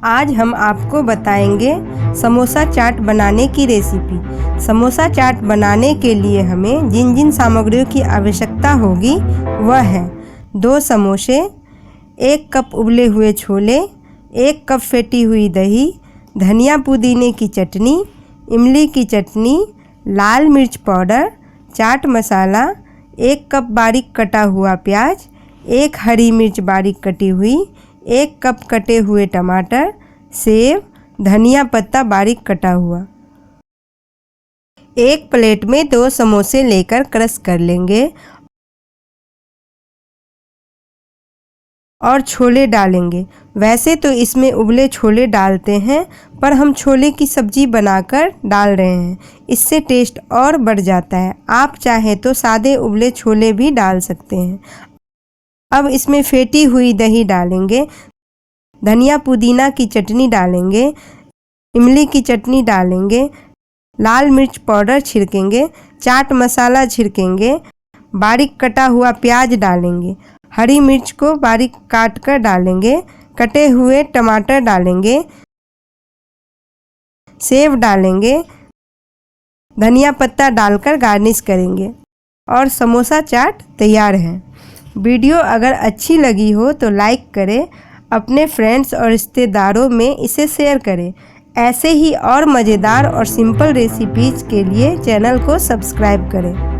आज हम आपको बताएंगे समोसा चाट बनाने की रेसिपी। समोसा चाट बनाने के लिए हमें जिन जिन सामग्रियों की आवश्यकता होगी वह है 2 समोसे, 1 कप उबले हुए छोले, 1 कप फेंटी हुई दही, धनिया पुदीने की चटनी, इमली की चटनी, लाल मिर्च पाउडर, चाट मसाला, 1 कप बारीक कटा हुआ प्याज, 1 हरी मिर्च बारीक कटी हुई, 1 कप कटे हुए टमाटर, सेब, धनिया पत्ता बारीक कटा हुआ। एक प्लेट में 2 समोसे लेकर क्रश कर लेंगे और छोले डालेंगे। वैसे तो इसमें उबले छोले डालते हैं, पर हम छोले की सब्जी बनाकर डाल रहे हैं, इससे टेस्ट और बढ़ जाता है। आप चाहे तो सादे उबले छोले भी डाल सकते हैं। अब इसमें फेंटी हुई दही डालेंगे, धनिया पुदीना की चटनी डालेंगे, इमली की चटनी डालेंगे, लाल मिर्च पाउडर छिड़केंगे, चाट मसाला छिड़केंगे, बारीक कटा हुआ प्याज डालेंगे, हरी मिर्च को बारीक काट कर डालेंगे, कटे हुए टमाटर डालेंगे, सेब डालेंगे, धनिया पत्ता डालकर गार्निश करेंगे और समोसा चाट तैयार है। वीडियो अगर अच्छी लगी हो तो लाइक करें, अपने फ्रेंड्स और रिश्तेदारों में इसे शेयर करें। ऐसे ही और मज़ेदार और सिंपल रेसिपीज़ के लिए चैनल को सब्सक्राइब करें।